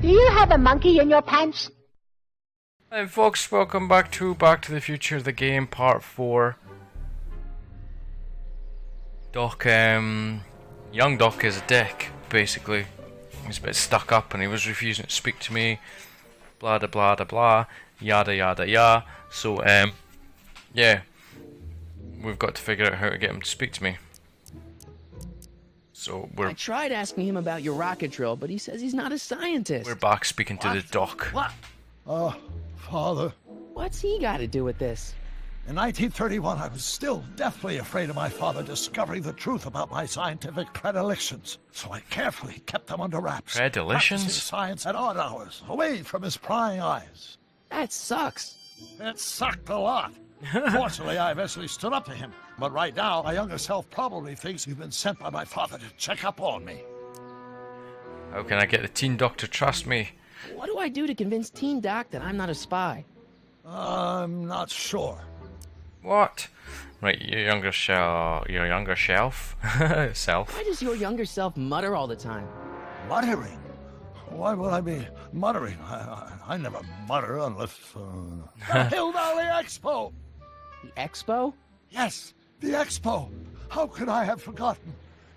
Do you have a monkey in your pants? Hi folks, welcome back to the Future The Game Part 4. Doc, young Doc is a dick, basically. He's a bit stuck up and he was refusing to speak to me. Blah da blah da blah, yada yada yada. So, yeah. We've got to figure out how to get him to speak to me. So I tried asking him about your rocket drill, but he says he's not a scientist. we're back speaking to the Doc. What? Father. What's he got to do with this? In 1931, I was still deathly afraid of my father discovering the truth about my scientific predilections, so I carefully kept them under wraps. Predilections? Practicing science at odd hours, away from his prying eyes. That sucks. It sucked a lot. Fortunately, I eventually stood up to him. But right now, my younger self probably thinks you've been sent by my father to check up on me. How can I get the teen Doc to trust me? What do I do to convince Teen Doc that I'm not a spy? I'm not sure. What? Right, your younger self. Why does your younger self mutter all the time? Muttering? Why would I be muttering? I never mutter unless... The Hill Valley Expo! The expo? Yes, the Expo! How could I have forgotten?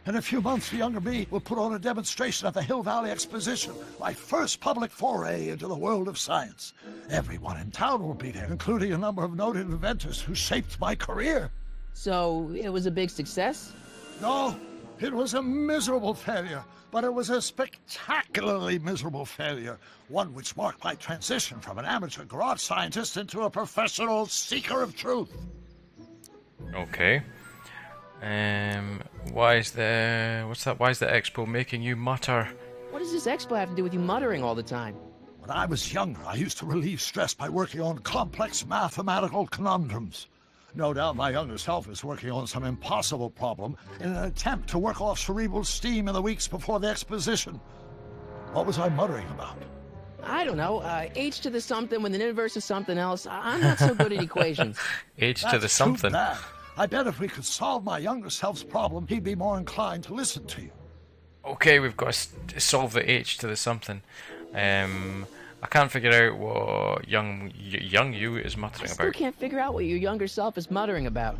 In a few months, the younger me will put on a demonstration at the Hill Valley Exposition, my first public foray into the world of science. Everyone in town will be there, including a number of noted inventors who shaped my career. So, it was a big success? No, it was a miserable failure, but it was a spectacularly miserable failure, one which marked my transition from an amateur garage scientist into a professional seeker of truth. Okay. Why is the expo making you mutter? What does this expo have to do with you muttering all the time? When I was younger, I used to relieve stress by working on complex mathematical conundrums. No doubt my younger self is working on some impossible problem in an attempt to work off cerebral steam in the weeks before the exposition. What was I muttering about? I don't know, h to the something when the inverse is something else. I'm not so good at equations. H to the That's something. Too bad. I bet if we could solve my younger self's problem, he'd be more inclined to listen to you. Okay, we've got to solve the H to the something. I can't figure out what young you is muttering I still about. can't figure out what your younger self is muttering about.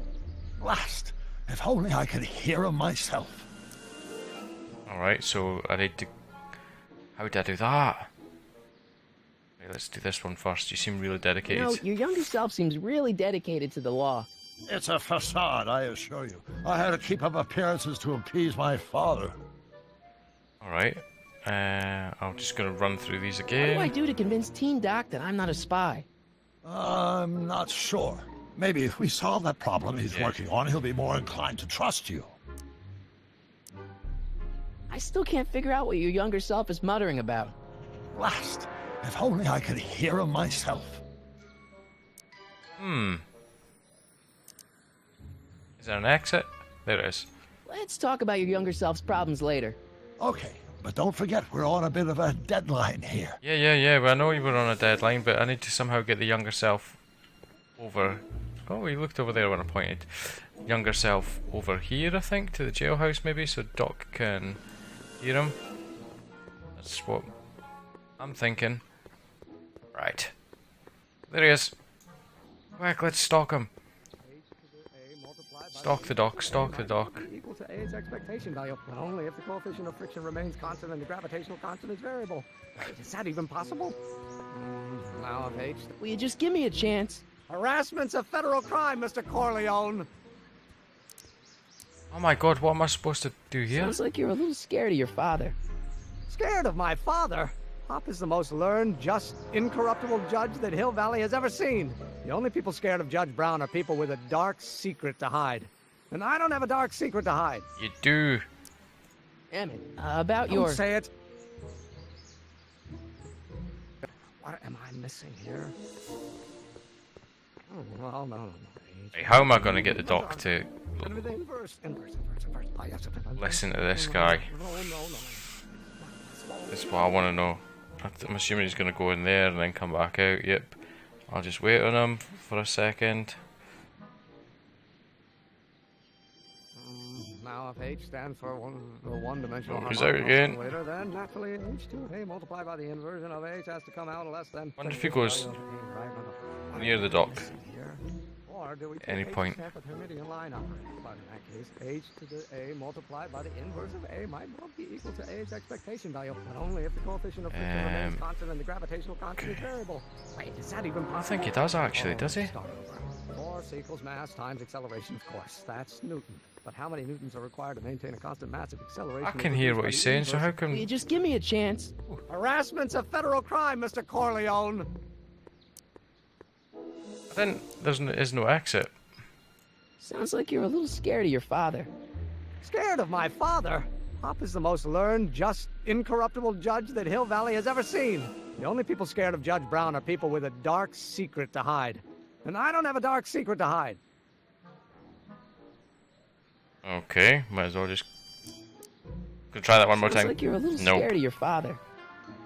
Blast! If only I could hear him myself. Alright, so I need to... How would I do that? Okay, let's do this one first. You seem really dedicated. You know, your younger self seems really dedicated to the law. It's a facade, I assure you. I had to keep up appearances to appease my father. Alright. I'm just gonna run through these What again. do I do to convince Teen Doc that I'm not a spy? I'm not sure. Maybe if we solve that problem he's working on, he'll be more inclined to trust you. I still can't figure out what your younger self is muttering about. Blast! If only I could hear him myself. Is there an exit? There it is. Let's talk about your younger self's problems later. Okay, but don't forget we're on a bit of a deadline here. Yeah. Well, I know you were on a deadline, but I need to somehow get the younger self over... Oh, he looked over there when I pointed. Younger self over here, I think, to the jailhouse maybe, so Doc can hear him. That's what I'm thinking. Right. There he is. Quick, let's stalk him. Stalk the Doc, stalk the Doc. Equal to A's expectation value, but only if the coefficient of friction remains constant and the gravitational constant is variable. Is that even possible? Now of H. Will you just give me a chance? Harassment's a federal crime, Mr. Corleone. Oh my god, what am I supposed to do here? Sounds like you're a little scared of your father. Scared of my father? Pop is the most learned, just, incorruptible judge that Hill Valley has ever seen. The only people scared of Judge Brown are people with a dark secret to hide. And I don't have a dark secret to hide. You do. Damn it. About Don't your... say it. What am I missing here? Oh, well, no. Hey, how am I going to get the Doc to Inverse. listen to this guy? No. That's what I want to know. I'm assuming he's going to go in there and then come back out. Yep. I'll just wait on him for a second. Now Now, if H stands for one-dimensional He's out again. later, then naturally H2A multiplied by the inversion of H has to come out less than... Wonder if he goes near the dock. Or do we take Any H point. stand for the Hamiltonian line operator? But in that case, H to the A multiplied by the inverse of A might well be equal to A's expectation value, but only if the coefficient of friction remains constant and the gravitational constant is variable. Wait, is that even possible? I think he does actually, does he? Start over. Force equals mass times acceleration, of course. That's Newton. But how many newtons are required to maintain a constant mass of acceleration? I can hear what he's saying, so how come... Will you just give me a chance? Harassment's a federal crime, Mr. Corleone. Then there's no exit. Sounds like you're a little scared of your father. Scared of my father? Hop is the most learned, just, incorruptible judge that Hill Valley has ever seen. The only people scared of Judge Brown are people with a dark secret to hide. And I don't have a dark secret to hide. Okay, might as well just... Gonna try that one more Sounds time. like you're a little Nope. scared of your father.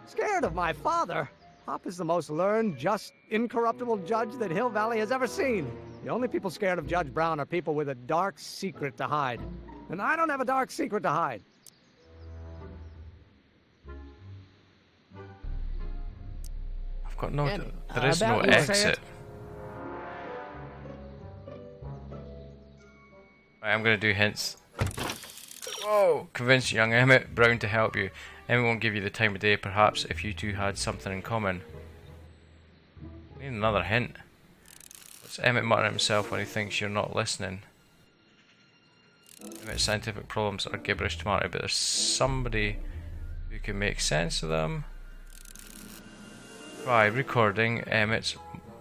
Scared of my father? Hop is the most learned, just, incorruptible judge that Hill Valley has ever seen. The only people scared of Judge Brown are people with a dark secret to hide. And I don't have a dark secret to hide. I've got no... And, there is no about your- exit. Right, I'm gonna do hints. Whoa! Convince young Emmett Brown to help you. Emmett won't give you the time of day, perhaps, if you two had something in common. Need another hint. What's Emmett muttering himself when he thinks you're not listening? Emmett's scientific problems are gibberish to Marty, but there's somebody who can make sense of them. Try recording Emmett's...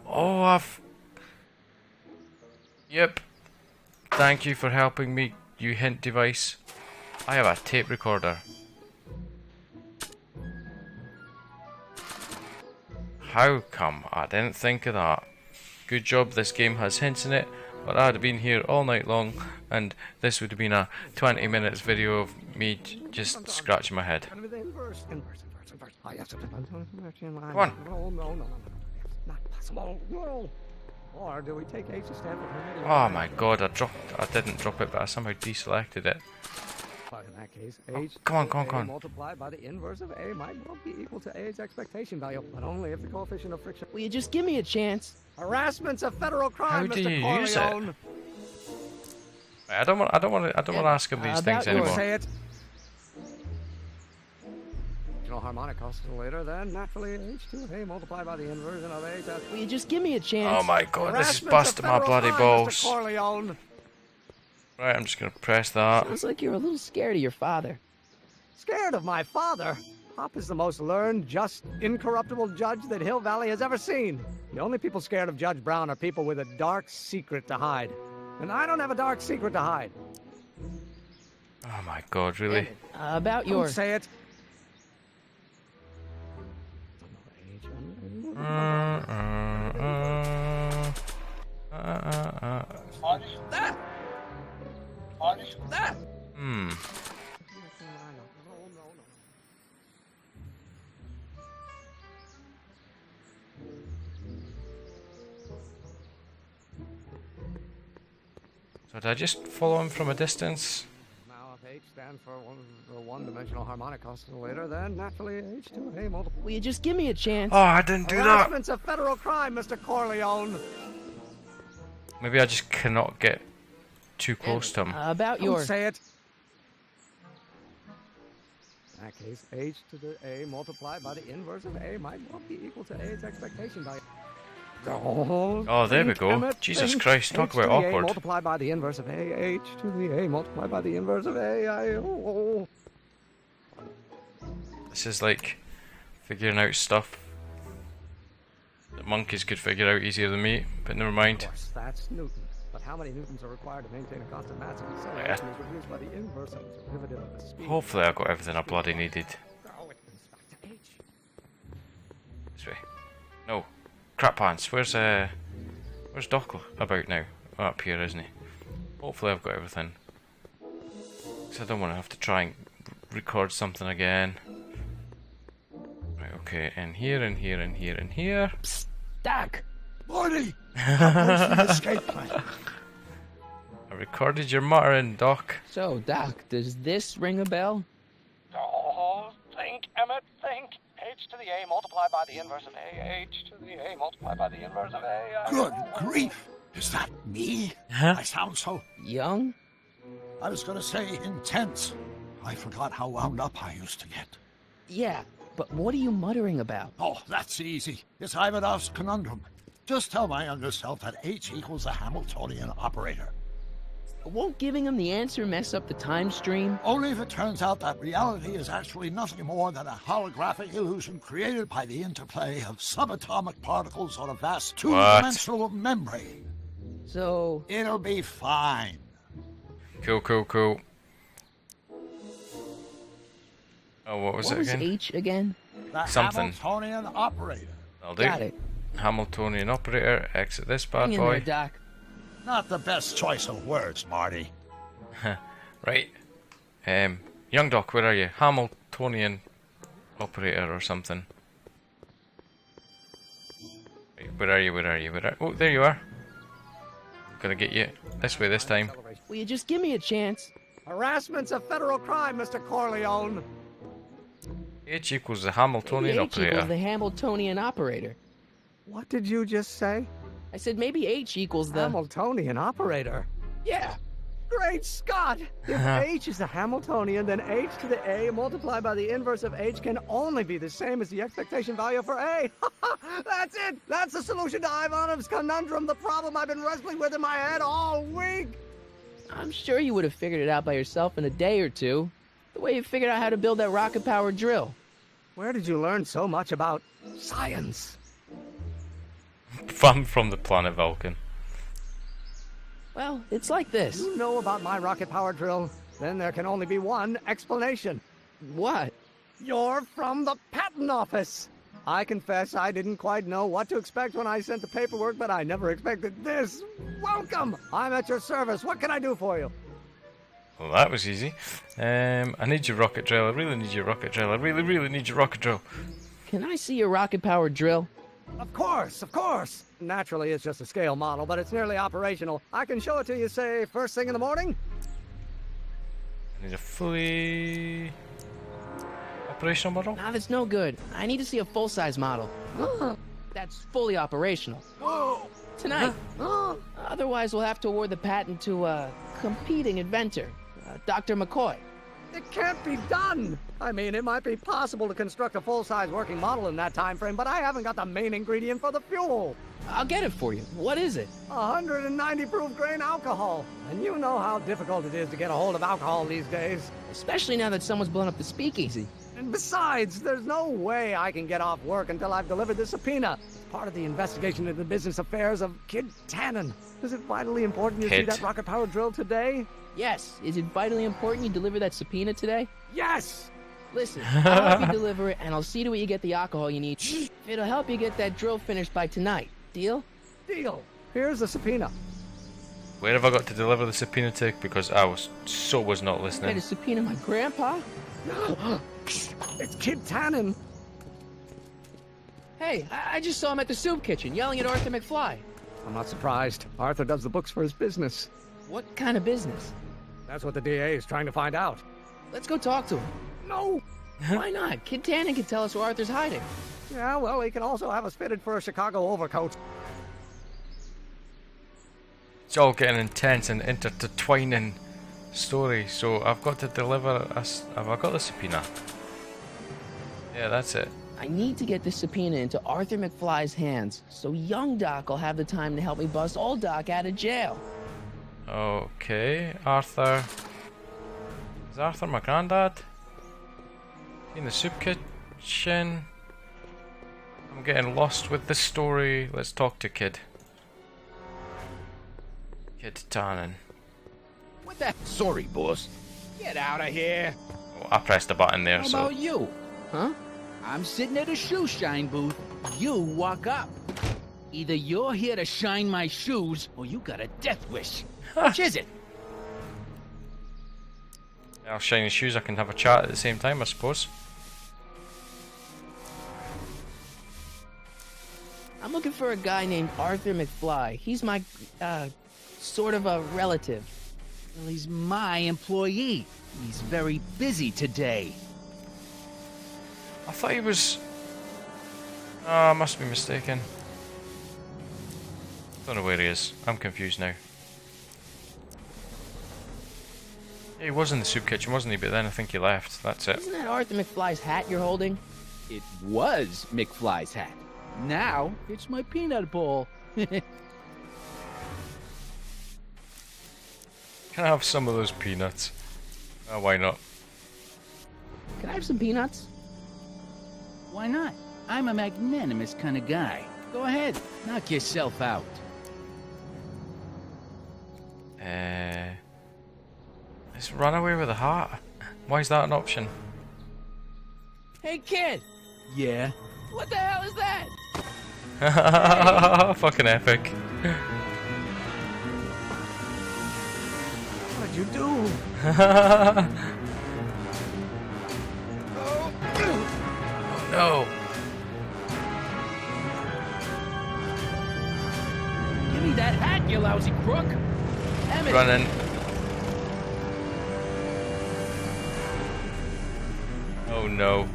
Oh, I've... Yep. Thank you for helping me, you hint device. I have a tape recorder. How come I didn't think of that? Good job this game has hints in it, but I'd have been here all night long and this would have been a 20 minutes video of me just scratching my head. Come on. No. Not possible. No. Or do we take H to stand for Hamiltonian? Oh my god, I didn't drop it, but I somehow deselected it. But in that case, H come to on. A multiplied by the inverse of A might well be equal to A's expectation value, but only if the coefficient of friction... Will you just give me a chance? Harassment's a federal crime, How do Mr. you Corleone. use it? I don't want to ask him these things about your- anymore. Say it. Harmonic oscillator, then naturally H2A multiplied by the inversion of A. Will you just give me a chance? Oh my god, this is Harassment's a busting my federal bloody crime, balls. Mr. Corleone. Right, I'm just gonna press that. Sounds like you're a little scared of your father. Scared of my father? Hop is the most learned, just, incorruptible judge that Hill Valley has ever seen. The only people scared of Judge Brown are people with a dark secret to hide. And I don't have a dark secret to hide. Oh my god, really? About Don't your... say it. So did I just follow him from a distance? Now, if H stands for one-dimensional harmonic oscillator, then naturally H2A multiplied. Will you just give me a chance? Oh, I didn't do that! Harassment's a federal crime, Mr. Corleone. Maybe I just cannot get too close to him. About Don't your... say it. In that case, H to the A multiplied by the inverse of A might well be equal to A's expectation value. Oh, there we go. Emmett, Jesus think. Christ, talk H about to the A awkward. multiplied by the inverse of A. H to the A multiplied by the inverse of A. This is like figuring out stuff that monkeys could figure out easier than me, but never mind. Of course, that's Newton. But how many newtons are required to maintain a constant mass of acceleration is reduced by the inverse of the derivative of the speed. Hopefully I got everything I bloody needed. Oh, it brings back to H. This way. No. Crap pants. Where's Dockle about now? Oh, up here, isn't he? Hopefully I've got everything. Because I don't want to have to try and record something again. Right, okay, in here, in here, in here, in here. Psst, Doc! Marty! Where's the escape plan? I recorded your muttering, Doc. So, Doc, does this ring a bell? Oh, think, Emmett, think. H to the A multiplied by the inverse of A. H to the A multiplied by the inverse of A. Good grief! Is that me? Huh? I sound so... Young? I was gonna say intense. I forgot how wound up I used to get. Yeah, but what are you muttering about? Oh, that's easy. It's Ivanov's conundrum. Just tell my younger self that H equals the Hamiltonian operator. Won't giving him the answer mess up the time stream? Only if it turns out that reality is actually nothing more than a holographic illusion created by the interplay of subatomic particles on a vast two-dimensional membrane. So... It'll be fine. Cool, cool, cool. Oh, what was what it was again? H again? The Something. Hamiltonian operator. I'll do. Got it. Hamiltonian operator, exit this bad Hang in boy. there, Doc. Not the best choice of words, Marty. Right. Young Doc, where are you? Hamiltonian operator or something. Right, where are you? Where are you? Oh, there you are. Gonna get you this way this time. Will you just give me a chance? Harassment's a federal crime, Mr. Corleone. H equals the Hamiltonian Maybe H operator. equals the Hamiltonian operator. What did you just say? I said maybe H equals the... Hamiltonian operator? Yeah. Great Scott! If H is the Hamiltonian, then H to the A multiplied by the inverse of H can only be the same as the expectation value for A. That's it! That's the solution to Ivanov's conundrum, the problem I've been wrestling with in my head all week! I'm sure you would have figured it out by yourself in a day or two. The way you figured out how to build that rocket-powered drill. Where did you learn so much about science? From the planet Vulcan. Well, it's like this. You know about my rocket-powered drill? Then there can only be one explanation. What? You're from the patent office! I confess I didn't quite know what to expect when I sent the paperwork, but I never expected this. Welcome! I'm at your service. What can I do for you? Well, that was easy. I need your rocket drill. I really need your rocket drill. I really, really need your rocket drill. Can I see your rocket-powered drill? Of course, of course. Naturally, it's just a scale model, but it's nearly operational. I can show it to you, say, first thing in the morning. I need a fully operational model. Nah, that's no good. I need to see a full-size model. That's fully operational. Tonight. Otherwise, we'll have to award the patent to a competing inventor, Dr. McCoy. It can't be done! I mean, it might be possible to construct a full-size working model in that time frame, but I haven't got the main ingredient for the fuel. I'll get it for you. What is it? 190 proof grain alcohol. And you know how difficult it is to get a hold of alcohol these days. Especially now that someone's blown up the speakeasy. And besides, there's no way I can get off work until I've delivered the subpoena. It's part of the investigation into the business affairs of Kid Tannen. Is it vitally important you see that rocket-powered drill today? Yes. Is it vitally important you deliver that subpoena today? Yes! Listen, I'll help you deliver it, and I'll see to it you get the alcohol you need. It'll help you get that drill finished by tonight. Deal? Deal. Here's the subpoena. Where have I got to deliver the subpoena to? Because I was not Try listening. to subpoena my grandpa? It's Kid Tannen. Hey, I just saw him at the soup kitchen yelling at Arthur McFly. I'm not surprised. Arthur does the books for his business. What kind of business? That's what the DA is trying to find out. Let's go talk to him. No! Why not? Kid Tannen can tell us where Arthur's hiding. Yeah, well, he can also have us fitted for a Chicago overcoat. It's all getting intense and intertwining story, so I've got to deliver have I got the subpoena? Yeah, that's it. I need to get this subpoena into Arthur McFly's hands, so young Doc will have the time to help me bust old Doc out of jail. Okay, Arthur. Is Arthur my granddad? In the soup kitchen? I'm getting lost with the story. Let's talk to Kid. Kid Tannen. What the? Sorry, boss. Get out of here. Oh, I pressed the button there, How so... about you? Huh? I'm sitting at a shoe shine booth. You walk up. Either you're here to shine my shoes, or you got a death wish. Which is it? I'll shine his shoes, I can have a chat at the same time, I suppose. I'm looking for a guy named Arthur McFly. He's my, sort of a relative. Well, he's my employee. He's very busy today. I thought he was... Oh, I must be mistaken. Don't know where he is. I'm confused now. Yeah, he was in the soup kitchen, wasn't he? But then I think he left. That's it. Isn't that Arthur McFly's hat you're holding? It was McFly's hat. Now, it's my peanut bowl. Can I have some of those peanuts? Oh, why not? Can I have some peanuts? Why not? I'm a magnanimous kind of guy. Go ahead, knock yourself out. Let's run away with a heart. Why is that an option? Hey, kid! Yeah? What the hell is that? Fucking epic. What'd you do? Oh no. Give me that hat, you lousy crook! Emmett! Running. Oh no.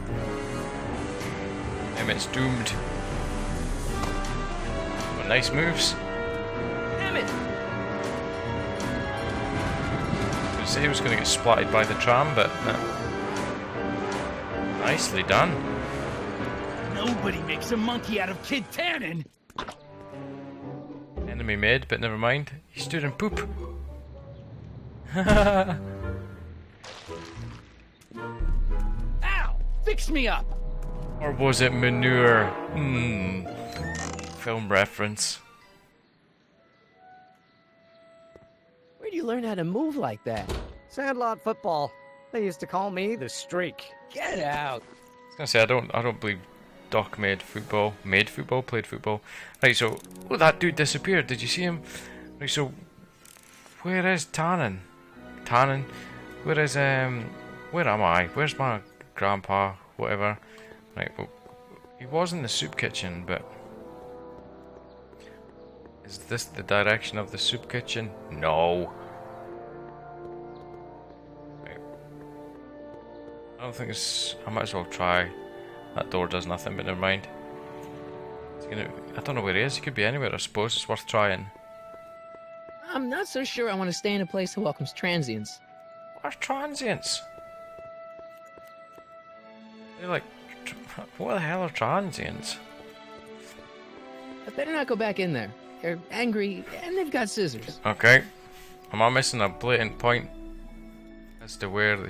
Emmett's doomed. Oh, nice moves. Emmett! I say he was going to get splatted by the tram, but nicely done. Nobody makes a monkey out of Kid Tannen! Enemy made, but never mind. He stood in poop. Ow! Fix me up! Or was it manure? Film reference. Where'd you learn how to move like that? Sandlot football. They used to call me the Streak. Get out! I was gonna say I don't believe Doc made football, played football. Right, so that dude disappeared. Did you see him? Right, so where is Tannen? Where is where am I? Where's my grandpa? Whatever. Right, well, he was in the soup kitchen, but is this the direction of the soup kitchen? No. Right. I don't think it's. I might as well try. That door does nothing, but never mind. I don't know where he is. He could be anywhere, I suppose. It's worth trying. I'm not so sure I want to stay in a place that welcomes transients. Where's transients? They're like, what the hell are transients? I better not go back in there. They're angry, and they've got scissors. Okay. Am I missing a blatant point as to where the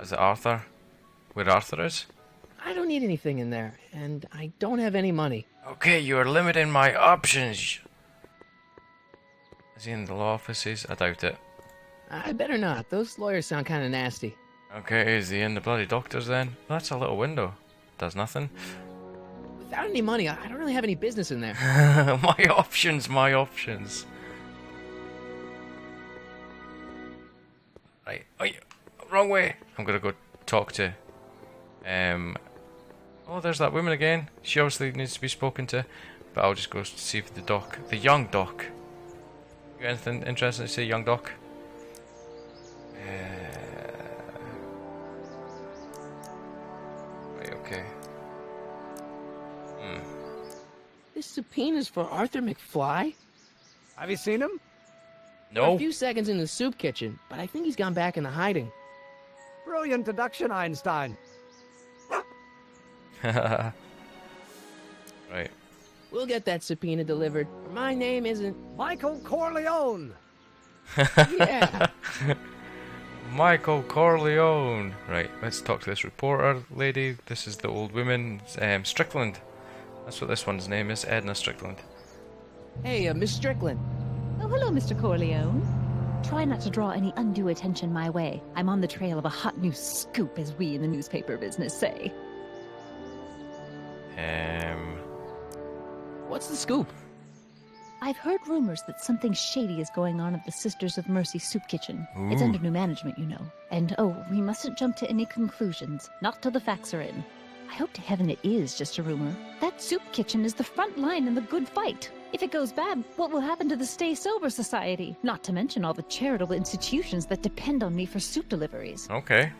is it Arthur? Where Arthur is? I don't need anything in there, and I don't have any money. Okay, you are limiting my options. Is he in the law offices? I doubt it. I better not. Those lawyers sound kind of nasty. Okay, is he in the bloody doctors then? That's a little window. Does nothing. Without any money, I don't really have any business in there. my options. Right. Oh, yeah. Wrong way. I'm gonna go talk to. Oh, there's that woman again. She obviously needs to be spoken to, but I'll just go see if the young doc. You got anything interesting to say, young doc? Right. Okay. This subpoena's for Arthur McFly? Have you seen him? No. A few seconds in the soup kitchen, but I think he's gone back into hiding. Brilliant deduction, Einstein. Right. We'll get that subpoena delivered. My name isn't... Michael Corleone. Yeah. Michael Corleone. Right, let's talk to this reporter lady. This is the old woman, Strickland. That's what this one's name is, Edna Strickland. Hey, Miss Strickland. Oh, hello, Mr. Corleone. Try not to draw any undue attention my way. I'm on the trail of a hot new scoop, as we in the newspaper business say. What's the scoop? I've heard rumors that something shady is going on at the Sisters of Mercy soup kitchen. It's under new management, you know. And, oh, we mustn't jump to any conclusions. Not till the facts are in. I hope to heaven it is just a rumor. That soup kitchen is the front line in the good fight. If it goes bad, what will happen to the Stay Sober Society? Not to mention all the charitable institutions that depend on me for soup deliveries. Okay.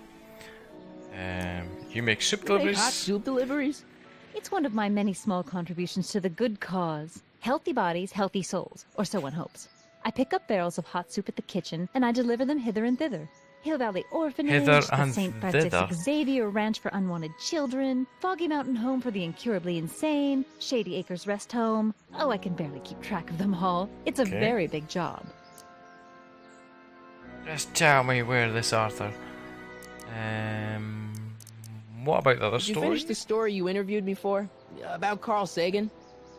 You make soup Make deliveries? hot soup deliveries? It's one of my many small contributions to the good cause. Healthy bodies, healthy souls, or so one hopes. I pick up barrels of hot soup at the kitchen, and I deliver them hither and thither. Hill Valley Orphanage, Hither the and St. Francis thither. Xavier Ranch for Unwanted Children, Foggy Mountain Home for the Incurably Insane, Shady Acres Rest Home. Oh, I can barely keep track of them all. It's a Okay. very big job. Just tell me where this Arthur. What about the other Did you story? finish the story you interviewed me for? About Carl Sagan?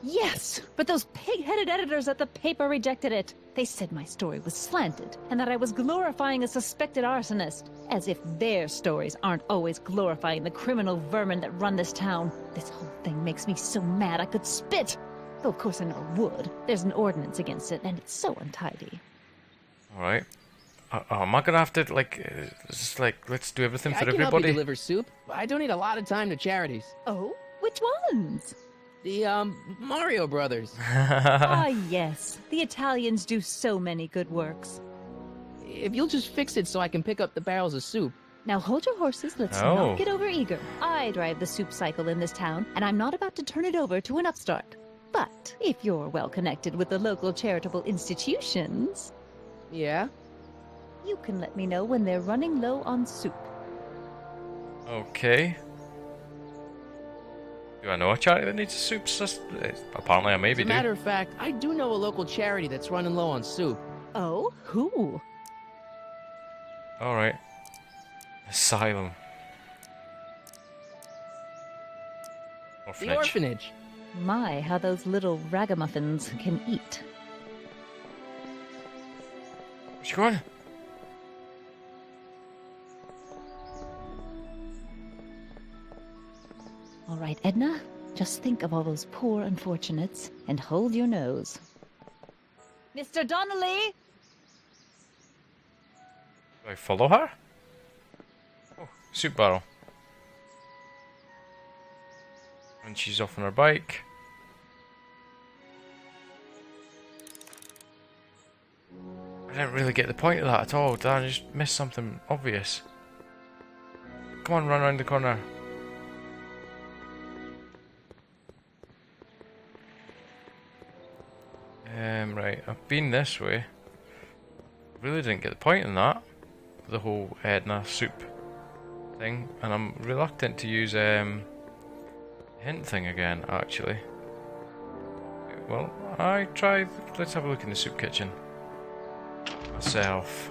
Yes, but those pig-headed editors at the paper rejected it. They said my story was slanted, and that I was glorifying a suspected arsonist. As if their stories aren't always glorifying the criminal vermin that run this town. This whole thing makes me so mad I could spit. Though of course I never would. There's an ordinance against it, and it's so untidy. Alright. Am I gonna have to, just let's do everything I for can help you everybody? deliver soup. I donate a lot of time to charities. Oh? Which ones? The, Mario Brothers. Ah, yes. The Italians do so many good works. If you'll just fix it so I can pick up the barrels of soup. Now hold your horses, let's Oh. not get over-eager. I drive the soup cycle in this town, and I'm not about to turn it over to an upstart. But if you're well connected with the local charitable institutions, Yeah? you can let me know when they're running low on soup. Okay. Do I know a charity that needs a soup? Apparently I maybe As a do. matter of fact, I do know a local charity that's running low on soup. Oh? Who? Alright. Asylum. Orphanage. The orphanage. My, how those little ragamuffins can eat. Where's she going? All right, Edna, just think of all those poor unfortunates and hold your nose. Mr. Donnelly! Do I follow her? Oh, soup barrel. And she's off on her bike. I didn't really get the point of that at all. Did I just miss something obvious? Come on, run around the corner. Right, I've been this way. Really didn't get the point in that. The whole Edna soup thing. And I'm reluctant to use hint thing again, actually. Well, let's have a look in the soup kitchen. Myself.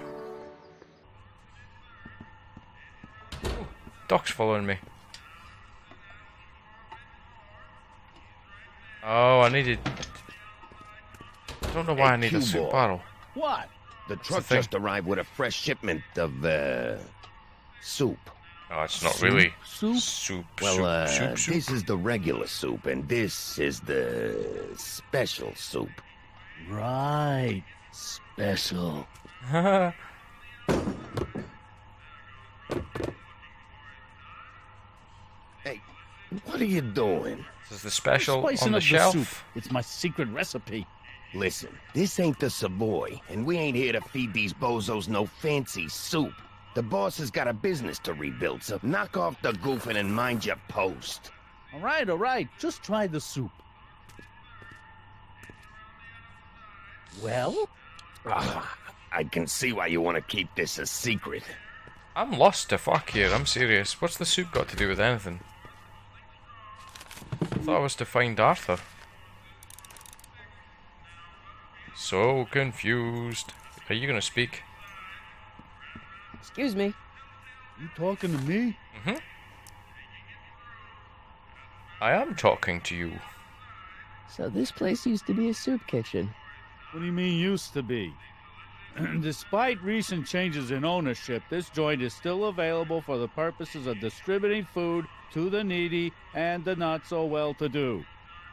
Ooh, Doc's following me. Oh, I don't know why I need a soup barrel. What? The truck thing? just arrived with a fresh shipment of, soup. Oh, it's not really Soup? soup. Well, soup. this is the regular soup, and this is the special soup. Right. Special. Hey, what are you doing? This is the special Spicing on the up shelf. soup. It's my secret recipe. Listen, this ain't the Savoy, and we ain't here to feed these bozos no fancy soup. The boss has got a business to rebuild, so knock off the goofing and mind your post. All right. Just try the soup. Well? I can see why you want to keep this a secret. I'm lost to fuck here, I'm serious. What's the soup got to do with anything? I thought I was to find Arthur. So confused. Are you gonna speak? Excuse me. You talking to me? Mm-hmm. I am talking to you. So this place used to be a soup kitchen. What do you mean used to be? Despite recent changes in ownership, this joint is still available for the purposes of distributing food to the needy and the not-so-well-to-do.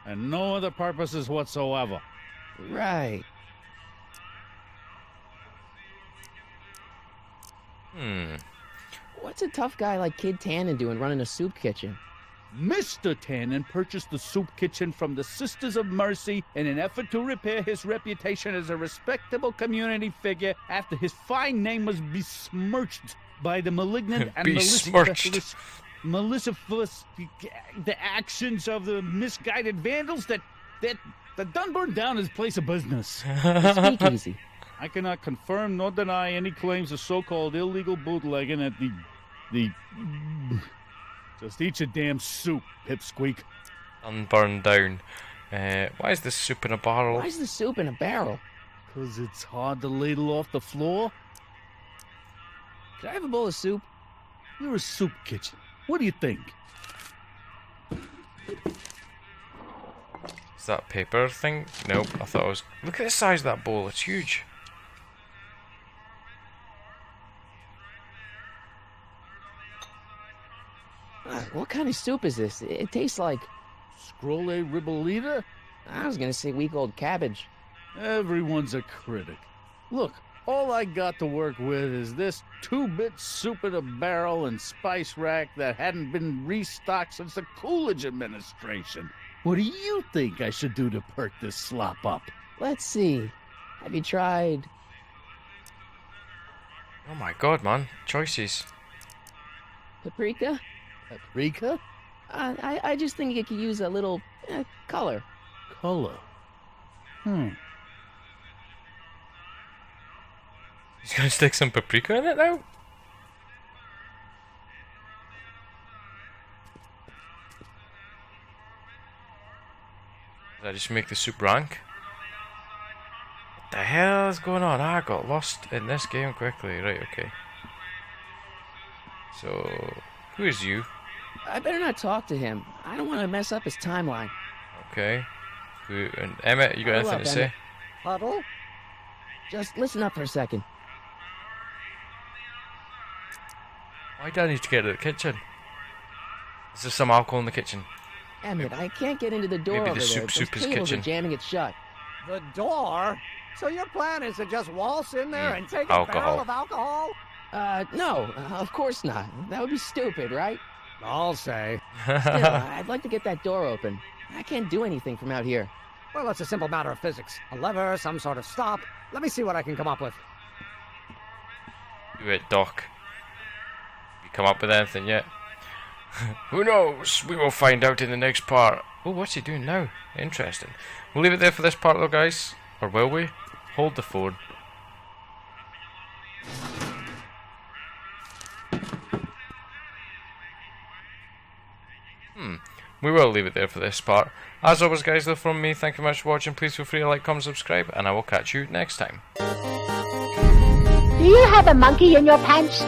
And no other purposes whatsoever. Right. Hmm. What's a tough guy like Kid Tannen doing running a soup kitchen? Mr. Tannen purchased the soup kitchen from the Sisters of Mercy in an effort to repair his reputation as a respectable community figure after his fine name was besmirched by the malignant and malicious the actions of the misguided vandals that done burned down his place of business. Speakeasy. I cannot confirm nor deny any claims of so-called illegal bootlegging at the just eat your damn soup, pipsqueak. Unburned down. Why is this soup in a barrel? Why is the soup in a barrel? 'Cause it's hard to ladle off the floor. Could I have a bowl of soup? You're a soup kitchen. What do you think? Is that paper thing? Nope, I thought it was... Look at the size of that bowl, it's huge. What kind of soup is this? It tastes like... Scrolle ribolita? I was gonna say week-old cabbage. Everyone's a critic. Look, all I got to work with is this 2-bit soup in a barrel and spice rack that hadn't been restocked since the Coolidge administration. What do you think I should do to perk this slop up? Let's see. Have you tried... Oh my god, man. Choices. paprika? Paprika? I just think it could use a little color. Color? He's gonna stick some paprika in it now? Does that just make the soup rank? What the hell is going on? I got lost in this game quickly. Right, okay. So, who is you? I better not talk to him. I don't want to mess up his timeline. Okay. Who, and Emmett, you got anything to say? Huddle? Just listen up for a second. Why do I need to get to the kitchen? Is there some alcohol in the kitchen? Emmett, I can't get into the door Maybe over the there. soup Those is cables are kitchen. jamming it shut. The door? So your plan is to just waltz in there and take a Alcohol. barrel of alcohol? No, of course not. That would be stupid, right? I'll say. Still, I'd like to get that door open. I can't do anything from out here. Well, it's a simple matter of physics. A lever, some sort of stop. Let me see what I can come up with. Do it, Doc. You come up with anything yet? Who knows? We will find out in the next part. Oh, what's he doing now? Interesting. We'll leave it there for this part though, guys. Or will we? Hold the phone. We will leave it there for this part. As always, guys, though, from me, thank you very much for watching. Please feel free to like, comment, subscribe, and I will catch you next time. Do you have a monkey in your pants?